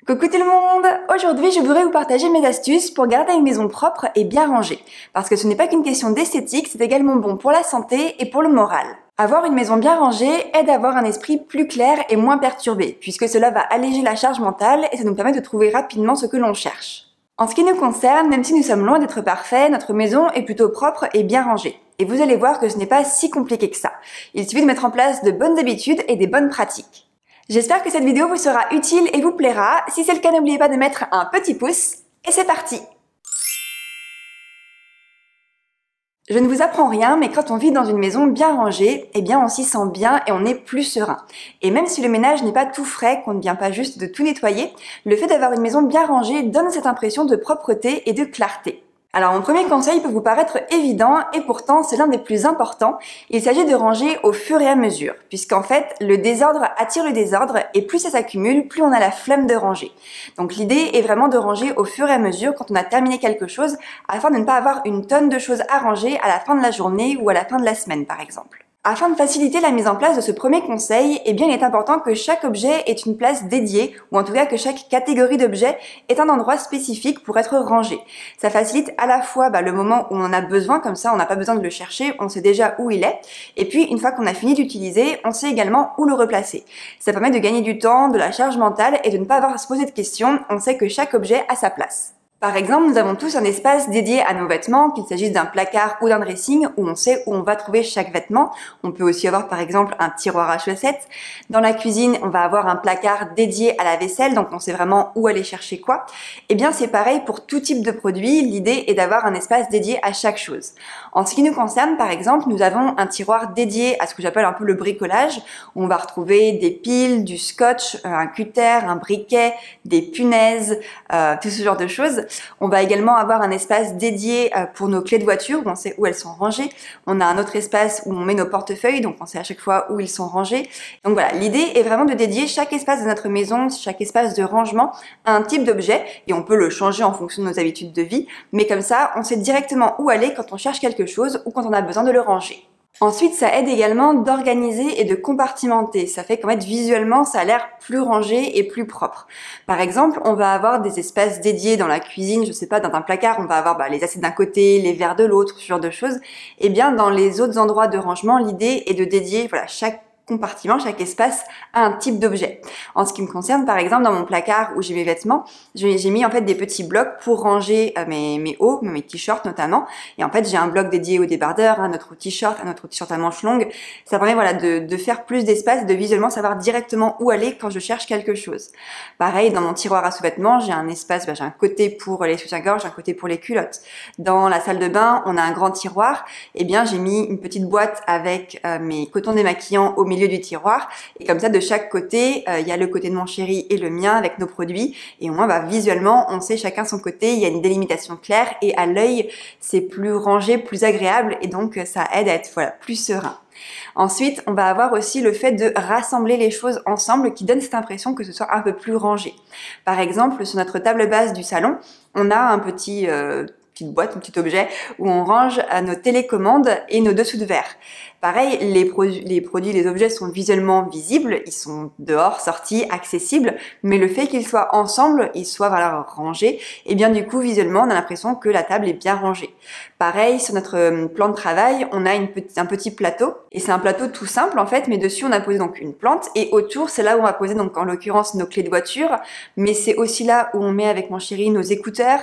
Coucou tout le monde! Aujourd'hui, je voudrais vous partager mes astuces pour garder une maison propre et bien rangée. Parce que ce n'est pas qu'une question d'esthétique, c'est également bon pour la santé et pour le moral. Avoir une maison bien rangée aide à avoir un esprit plus clair et moins perturbé, puisque cela va alléger la charge mentale et ça nous permet de trouver rapidement ce que l'on cherche. En ce qui nous concerne, même si nous sommes loin d'être parfaits, notre maison est plutôt propre et bien rangée. Et vous allez voir que ce n'est pas si compliqué que ça. Il suffit de mettre en place de bonnes habitudes et des bonnes pratiques. J'espère que cette vidéo vous sera utile et vous plaira. Si c'est le cas, n'oubliez pas de mettre un petit pouce. Et c'est parti! Je ne vous apprends rien, mais quand on vit dans une maison bien rangée, eh bien on s'y sent bien et on est plus serein. Et même si le ménage n'est pas tout frais, qu'on ne vient pas juste de tout nettoyer, le fait d'avoir une maison bien rangée donne cette impression de propreté et de clarté. Alors mon premier conseil peut vous paraître évident et pourtant c'est l'un des plus importants. Il s'agit de ranger au fur et à mesure, puisqu'en fait le désordre attire le désordre et plus ça s'accumule, plus on a la flemme de ranger. Donc l'idée est vraiment de ranger au fur et à mesure quand on a terminé quelque chose, afin de ne pas avoir une tonne de choses à ranger à la fin de la journée ou à la fin de la semaine par exemple. Afin de faciliter la mise en place de ce premier conseil, eh bien il est important que chaque objet ait une place dédiée, ou en tout cas que chaque catégorie d'objets ait un endroit spécifique pour être rangé. Ça facilite à la fois le moment où on en a besoin, comme ça on n'a pas besoin de le chercher, on sait déjà où il est, et puis une fois qu'on a fini d'utiliser, on sait également où le replacer. Ça permet de gagner du temps, de la charge mentale et de ne pas avoir à se poser de questions, on sait que chaque objet a sa place. Par exemple, nous avons tous un espace dédié à nos vêtements, qu'il s'agisse d'un placard ou d'un dressing, où on sait où on va trouver chaque vêtement. On peut aussi avoir par exemple un tiroir à chaussettes. Dans la cuisine, on va avoir un placard dédié à la vaisselle, donc on sait vraiment où aller chercher quoi. Eh bien, c'est pareil pour tout type de produit. L'idée est d'avoir un espace dédié à chaque chose. En ce qui nous concerne, par exemple, nous avons un tiroir dédié à ce que j'appelle un peu le bricolage, où on va retrouver des piles, du scotch, un cutter, un briquet, des punaises, tout ce genre de choses. On va également avoir un espace dédié pour nos clés de voiture, où on sait où elles sont rangées. On a un autre espace où on met nos portefeuilles, donc on sait à chaque fois où ils sont rangés. Donc voilà, l'idée est vraiment de dédier chaque espace de notre maison, chaque espace de rangement à un type d'objet, et on peut le changer en fonction de nos habitudes de vie, mais comme ça, on sait directement où aller quand on cherche quelque chose ou quand on a besoin de le ranger. Ensuite, ça aide également d'organiser et de compartimenter. Ça fait qu'en fait, visuellement, ça a l'air plus rangé et plus propre. Par exemple, on va avoir des espaces dédiés dans la cuisine, je sais pas, dans un placard, on va avoir les assiettes d'un côté, les verres de l'autre, ce genre de choses. Et bien, dans les autres endroits de rangement, l'idée est de dédier, chaque compartiment, chaque espace à un type d'objet. En ce qui me concerne, par exemple, dans mon placard où j'ai mes vêtements, j'ai mis en fait des petits blocs pour ranger mes hauts, mes t-shirts notamment. Et en fait, j'ai un bloc dédié aux débardeurs, un autre au t-shirt, un autre au t-shirt à manches longues. Ça permet de faire plus d'espace, de visuellement savoir directement où aller quand je cherche quelque chose. Pareil, dans mon tiroir à sous-vêtements, j'ai un espace, j'ai un côté pour les soutiens-gorge, un côté pour les culottes. Dans la salle de bain, on a un grand tiroir. Eh bien, j'ai mis une petite boîte avec mes cotons démaquillants au milieu du tiroir, et comme ça de chaque côté il y a le côté de mon chéri et le mien avec nos produits, et au moins visuellement on sait chacun son côté, il y a une délimitation claire et à l'œil c'est plus rangé, plus agréable, et donc ça aide à être plus serein. Ensuite, on va avoir aussi le fait de rassembler les choses ensemble qui donne cette impression que ce soit un peu plus rangé. Par exemple, sur notre table basse du salon, on a un petite boîte, un petit objet où on range nos télécommandes et nos dessous de verre. Pareil, les produits, les objets sont visuellement visibles, ils sont dehors, sortis, accessibles, mais le fait qu'ils soient ensemble, ils soient rangés, et bien du coup visuellement on a l'impression que la table est bien rangée. Pareil, sur notre plan de travail, on a un petit plateau, et c'est un plateau tout simple en fait, mais dessus on a posé donc une plante, et autour c'est là où on va poser donc en l'occurrence nos clés de voiture, mais c'est aussi là où on met avec mon chéri nos écouteurs,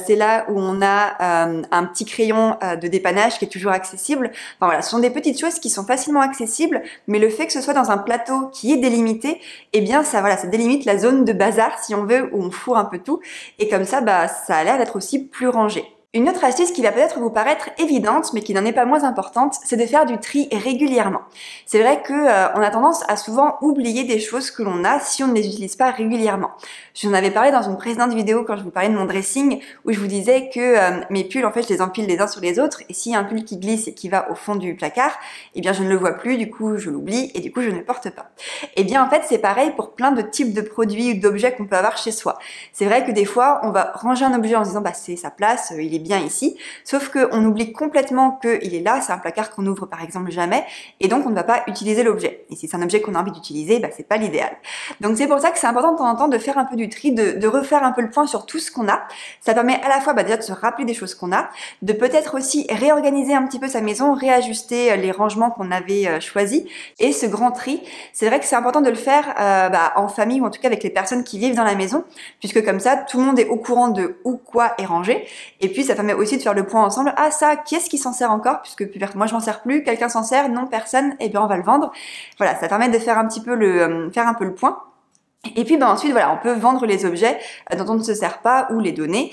c'est là où on a un petit crayon de dépannage qui est toujours accessible. Enfin voilà, ce sont des petites choses qui sont facilement accessibles, mais le fait que ce soit dans un plateau qui est délimité, eh bien ça délimite la zone de bazar si on veut, où on fourre un peu tout, et comme ça ça a l'air d'être aussi plus rangé. Une autre astuce qui va peut-être vous paraître évidente, mais qui n'en est pas moins importante, c'est de faire du tri régulièrement. C'est vrai que on a tendance à souvent oublier des choses que l'on a si on ne les utilise pas régulièrement. Je vous en avais parlé dans une précédente vidéo quand je vous parlais de mon dressing, où je vous disais que mes pulls, en fait, je les empile les uns sur les autres, et s'il y a un pull qui glisse et qui va au fond du placard, eh bien je ne le vois plus, du coup je l'oublie, et du coup je ne le porte pas. Eh bien en fait c'est pareil pour plein de types de produits ou d'objets qu'on peut avoir chez soi. C'est vrai que des fois on va ranger un objet en se disant c'est sa place, il est bien ici, sauf qu'on oublie complètement qu'il est là, c'est un placard qu'on ouvre par exemple jamais, et donc on ne va pas utiliser l'objet. Et si c'est un objet qu'on a envie d'utiliser, bah, c'est pas l'idéal. Donc c'est pour ça que c'est important de temps en temps de faire un peu du tri, de refaire un peu le point sur tout ce qu'on a. Ça permet à la fois déjà de se rappeler des choses qu'on a, de peut-être aussi réorganiser un petit peu sa maison, réajuster les rangements qu'on avait choisis, et ce grand tri, c'est vrai que c'est important de le faire en famille ou en tout cas avec les personnes qui vivent dans la maison, puisque comme ça tout le monde est au courant de où quoi est rangé, et puis ça permet aussi de faire le point ensemble. Ah ça, qui est-ce qui s'en sert encore, puisque moi je m'en sers plus, quelqu'un s'en sert, non personne, et bien on va le vendre. Voilà, ça permet de faire un petit peu faire un peu le point. Et puis ensuite voilà, on peut vendre les objets dont on ne se sert pas ou les donner.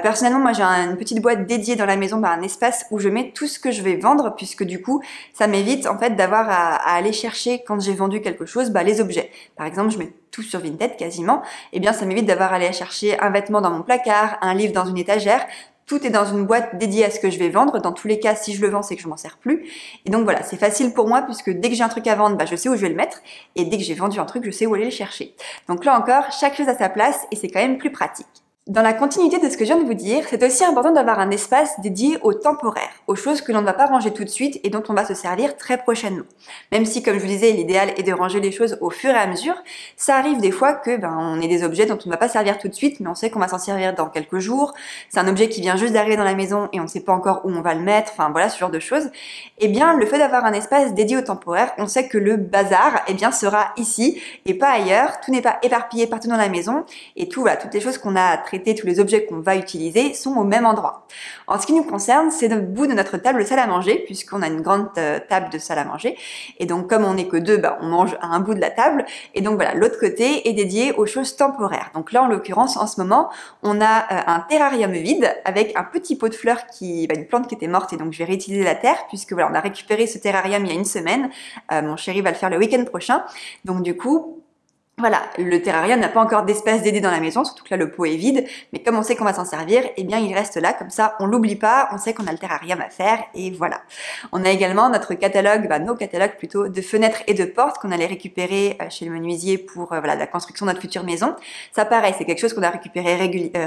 Personnellement moi j'ai une petite boîte dédiée dans la maison, un espace où je mets tout ce que je vais vendre, puisque du coup ça m'évite en fait d'avoir à aller chercher quand j'ai vendu quelque chose les objets. Par exemple je mets tout sur Vinted quasiment, et bien ça m'évite d'avoir à aller chercher un vêtement dans mon placard, un livre dans une étagère. Tout est dans une boîte dédiée à ce que je vais vendre. Dans tous les cas, si je le vends, c'est que je m'en sers plus. Et donc voilà, c'est facile pour moi puisque dès que j'ai un truc à vendre, je sais où je vais le mettre. Et dès que j'ai vendu un truc, je sais où aller le chercher. Donc là encore, chaque chose a sa place et c'est quand même plus pratique. Dans la continuité de ce que je viens de vous dire, c'est aussi important d'avoir un espace dédié au temporaire, aux choses que l'on ne va pas ranger tout de suite et dont on va se servir très prochainement. Même si, comme je vous disais, l'idéal est de ranger les choses au fur et à mesure, ça arrive des fois que on ait des objets dont on ne va pas servir tout de suite, mais on sait qu'on va s'en servir dans quelques jours. C'est un objet qui vient juste d'arriver dans la maison et on ne sait pas encore où on va le mettre, enfin voilà, ce genre de choses. Eh bien, le fait d'avoir un espace dédié au temporaire, on sait que le bazar, sera ici et pas ailleurs. Tout n'est pas éparpillé partout dans la maison et toutes les choses qu'on a tous les objets qu'on va utiliser sont au même endroit. En ce qui nous concerne, c'est le bout de notre table de salle à manger, puisqu'on a une grande table de salle à manger. Et donc, comme on n'est que deux, on mange à un bout de la table. Et donc voilà, l'autre côté est dédié aux choses temporaires. Donc là, en l'occurrence, en ce moment, on a un terrarium vide avec un petit pot de fleurs une plante qui était morte, et donc je vais réutiliser la terre, puisque voilà, on a récupéré ce terrarium il y a une semaine. Mon chéri va le faire le week-end prochain. Donc du coup, voilà, le terrarium n'a pas encore d'espace dédié dans la maison, surtout que là le pot est vide, mais comme on sait qu'on va s'en servir, il reste là, comme ça on l'oublie pas, on sait qu'on a le terrarium à faire, et voilà. On a également notre catalogue, nos catalogues plutôt, de fenêtres et de portes qu'on allait récupérer chez le menuisier pour la construction de notre future maison. Ça pareil, c'est quelque chose qu'on a récupéré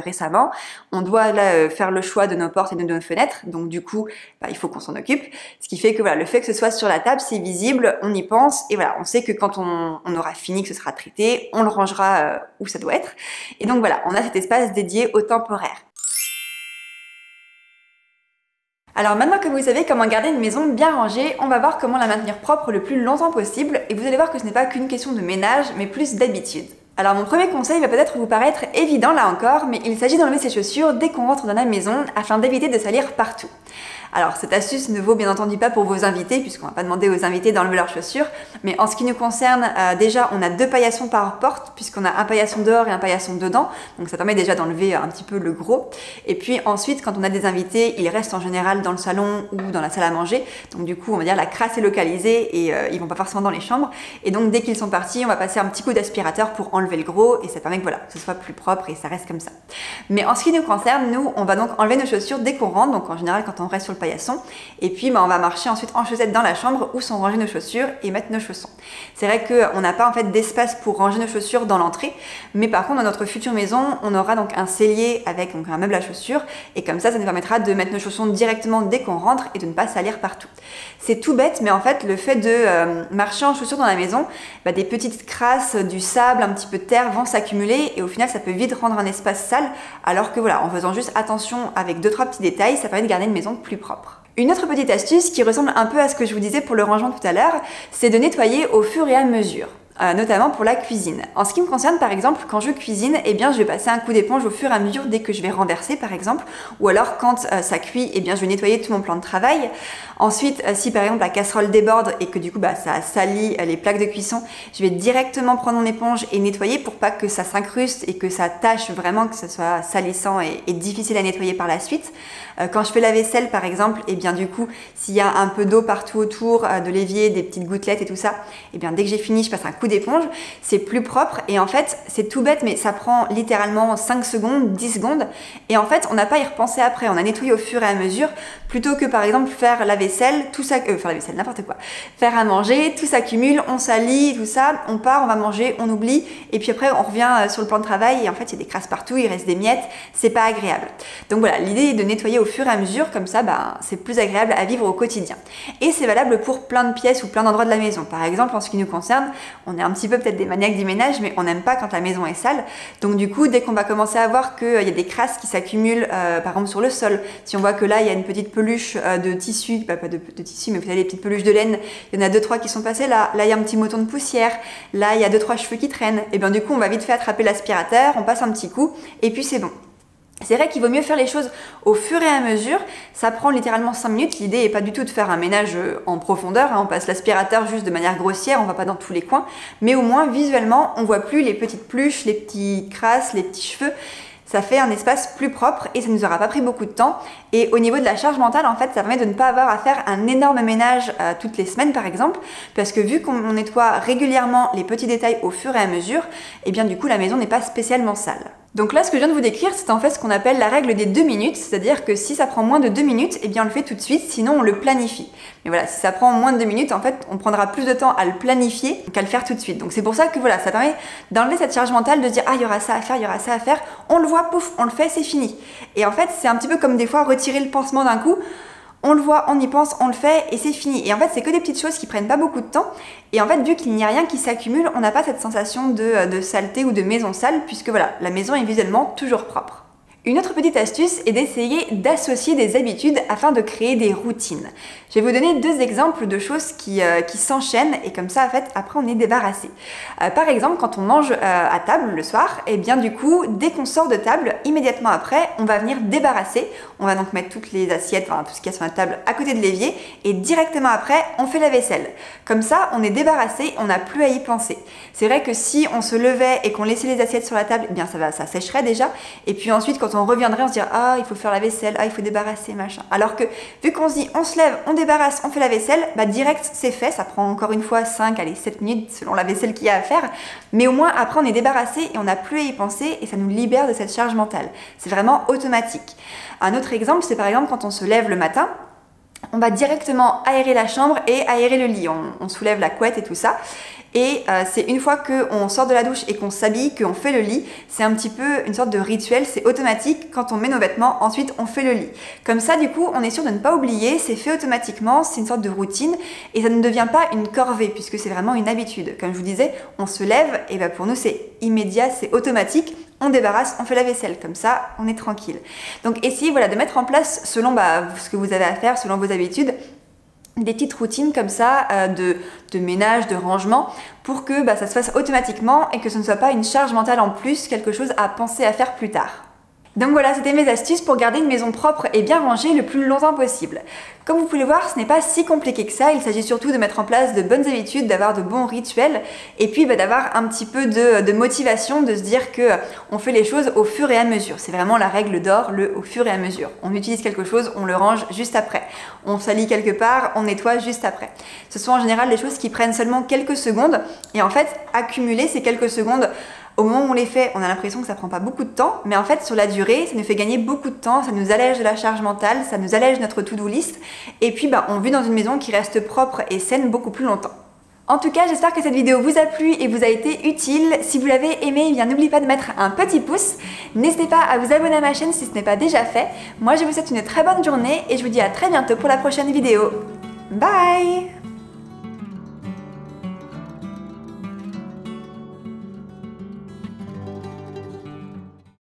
récemment. On doit là faire le choix de nos portes et de nos fenêtres, donc du coup, il faut qu'on s'en occupe. Ce qui fait que le fait que ce soit sur la table, c'est visible, on y pense, et voilà, on sait que quand on aura fini, que ce sera traité, on le rangera où ça doit être. Et donc voilà, on a cet espace dédié au temporaire. Alors maintenant que vous savez comment garder une maison bien rangée, on va voir comment la maintenir propre le plus longtemps possible, et vous allez voir que ce n'est pas qu'une question de ménage, mais plus d'habitude. Alors mon premier conseil va peut-être vous paraître évident là encore, mais il s'agit d'enlever ses chaussures dès qu'on rentre dans la maison afin d'éviter de salir partout. Alors cette astuce ne vaut bien entendu pas pour vos invités, puisqu'on va pas demander aux invités d'enlever leurs chaussures, mais en ce qui nous concerne, déjà on a 2 paillassons par porte, puisqu'on a un paillasson dehors et un paillasson dedans, donc ça permet déjà d'enlever un petit peu le gros. Et puis ensuite, quand on a des invités, ils restent en général dans le salon ou dans la salle à manger, donc du coup on va dire la crasse est localisée et ils vont pas forcément dans les chambres, et donc dès qu'ils sont partis, on va passer un petit coup d'aspirateur pour enlever le gros, et ça permet que ce soit plus propre et ça reste comme ça. Mais en ce qui nous concerne, nous on va donc enlever nos chaussures dès qu'on rentre, donc en général quand on reste sur le paillasson, et puis on va marcher ensuite en chaussettes dans la chambre où sont rangées nos chaussures et mettre nos chaussons. C'est vrai qu'on n'a pas en fait d'espace pour ranger nos chaussures dans l'entrée, mais par contre dans notre future maison on aura donc un cellier avec un meuble à chaussures, et comme ça nous permettra de mettre nos chaussons directement dès qu'on rentre et de ne pas salir partout. C'est tout bête, mais en fait le fait de marcher en chaussures dans la maison, des petites crasses, du sable, un petit peu de terre vont s'accumuler, et au final ça peut vite rendre un espace sale, alors que en faisant juste attention avec 2-3 petits détails, ça permet de garder une maison plus propre. Une autre petite astuce qui ressemble un peu à ce que je vous disais pour le rangement tout à l'heure, c'est de nettoyer au fur et à mesure. Notamment pour la cuisine. En ce qui me concerne par exemple, quand je cuisine, je vais passer un coup d'éponge au fur et à mesure dès que je vais renverser par exemple, ou alors quand ça cuit, je vais nettoyer tout mon plan de travail. Ensuite, si par exemple la casserole déborde et que du coup ça salit les plaques de cuisson, je vais directement prendre mon éponge et nettoyer pour pas que ça s'incruste et que ça tâche vraiment, que ça soit salissant et difficile à nettoyer par la suite. Quand je fais la vaisselle par exemple, du coup, s'il y a un peu d'eau partout autour de l'évier, des petites gouttelettes et tout ça, dès que j'ai fini, je passe un coup coup d'éponge, c'est plus propre et en fait c'est tout bête mais ça prend littéralement 5 secondes, 10 secondes et en fait on n'a pas à y repenser après, on a nettoyé au fur et à mesure plutôt que par exemple faire la vaisselle, tout ça, faire la vaisselle, n'importe quoi, faire à manger, tout s'accumule, on salit, tout ça, on part, on va manger, on oublie et puis après on revient sur le plan de travail et en fait il y a des crasses partout, il reste des miettes, c'est pas agréable. Donc voilà, l'idée est de nettoyer au fur et à mesure, comme ça c'est plus agréable à vivre au quotidien. Et c'est valable pour plein de pièces ou plein d'endroits de la maison. Par exemple, en ce qui nous concerne, on est un petit peu peut-être des maniaques du ménage, mais on n'aime pas quand la maison est sale. Donc du coup, dès qu'on va commencer à voir qu'il y a des crasses qui s'accumulent, par exemple sur le sol, si on voit que là il y a une petite peluche de tissu, pas de tissu, mais vous savez les petites peluches de laine, il y en a 2-3 qui sont passées là il y a un petit moton de poussière, là il y a 2-3 cheveux qui traînent, et bien du coup on va vite fait attraper l'aspirateur, on passe un petit coup, et puis c'est bon. C'est vrai qu'il vaut mieux faire les choses au fur et à mesure, ça prend littéralement 5 minutes, l'idée n'est pas du tout de faire un ménage en profondeur, on passe l'aspirateur juste de manière grossière, on va pas dans tous les coins, mais au moins visuellement on voit plus les petites pluches, les petits crasses, les petits cheveux, ça fait un espace plus propre et ça nous aura pas pris beaucoup de temps. Et au niveau de la charge mentale, en fait, ça permet de ne pas avoir à faire un énorme ménage toutes les semaines par exemple, parce que vu qu'on nettoie régulièrement les petits détails au fur et à mesure, et bien du coup la maison n'est pas spécialement sale. Donc là, ce que je viens de vous décrire, c'est en fait ce qu'on appelle la règle des 2 minutes, c'est-à-dire que si ça prend moins de 2 minutes, eh bien on le fait tout de suite, sinon on le planifie. Mais voilà, si ça prend moins de 2 minutes, en fait, on prendra plus de temps à le planifier qu'à le faire tout de suite. Donc c'est pour ça que voilà, ça permet d'enlever cette charge mentale, de dire ah, il y aura ça à faire, il y aura ça à faire, on le voit, pouf, on le fait, c'est fini. Et en fait, c'est un petit peu comme des fois retirer le pansement d'un coup. On le voit, on y pense, on le fait et c'est fini. Et en fait, c'est que des petites choses qui prennent pas beaucoup de temps. Et en fait, vu qu'il n'y a rien qui s'accumule, on n'a pas cette sensation de saleté ou de maison sale, puisque voilà, la maison est visuellement toujours propre. Une autre petite astuce est d'essayer d'associer des habitudes afin de créer des routines. Je vais vous donner 2 exemples de choses qui s'enchaînent et comme ça, en fait, après on est débarrassé. Par exemple, quand on mange à table le soir, et bien du coup, dès qu'on sort de table, immédiatement après, on va venir débarrasser. On va donc mettre toutes les assiettes, enfin tout ce qu'il y a sur la table à côté de l'évier et directement après, on fait la vaisselle. Comme ça, on est débarrassé, on n'a plus à y penser. C'est vrai que si on se levait et qu'on laissait les assiettes sur la table, eh bien ça sécherait déjà. Et puis ensuite, quand on reviendrait, on se dirait ah, il faut faire la vaisselle, ah, il faut débarrasser, machin. Alors que vu qu'on se dit on se lève, on débarrasse, on fait la vaisselle, bah direct c'est fait, ça prend encore une fois 5, allez 7 minutes selon la vaisselle qu'il y a à faire, mais au moins après on est débarrassé et on n'a plus à y penser et ça nous libère de cette charge mentale. C'est vraiment automatique. Un autre exemple, c'est par exemple quand on se lève le matin, on va directement aérer la chambre et aérer le lit, on soulève la couette et tout ça. Et c'est une fois qu'on sort de la douche et qu'on s'habille, qu'on fait le lit, c'est un petit peu une sorte de rituel, c'est automatique, quand on met nos vêtements, ensuite on fait le lit. Comme ça du coup on est sûr de ne pas oublier, c'est fait automatiquement, c'est une sorte de routine et ça ne devient pas une corvée puisque c'est vraiment une habitude. Comme je vous disais, on se lève et ben pour nous c'est immédiat, c'est automatique, on débarrasse, on fait la vaisselle, comme ça on est tranquille. Donc essayez voilà, de mettre en place selon ce que vous avez à faire, selon vos habitudes, des petites routines comme ça de ménage, de rangement pour que ça se fasse automatiquement et que ce ne soit pas une charge mentale en plus, quelque chose à penser à faire plus tard. Donc voilà, c'était mes astuces pour garder une maison propre et bien rangée le plus longtemps possible. Comme vous pouvez le voir, ce n'est pas si compliqué que ça, il s'agit surtout de mettre en place de bonnes habitudes, d'avoir de bons rituels et puis d'avoir un petit peu de motivation, de se dire que on fait les choses au fur et à mesure. C'est vraiment la règle d'or, le au fur et à mesure. On utilise quelque chose, on le range juste après. On salit quelque part, on nettoie juste après. Ce sont en général des choses qui prennent seulement quelques secondes et en fait, accumuler ces quelques secondes au moment où on les fait, on a l'impression que ça prend pas beaucoup de temps, mais en fait, sur la durée, ça nous fait gagner beaucoup de temps, ça nous allège de la charge mentale, ça nous allège notre to-do list, et puis on vit dans une maison qui reste propre et saine beaucoup plus longtemps. En tout cas, j'espère que cette vidéo vous a plu et vous a été utile. Si vous l'avez aimé, n'oubliez pas de mettre un petit pouce. N'hésitez pas à vous abonner à ma chaîne si ce n'est pas déjà fait. Moi, je vous souhaite une très bonne journée et je vous dis à très bientôt pour la prochaine vidéo. Bye!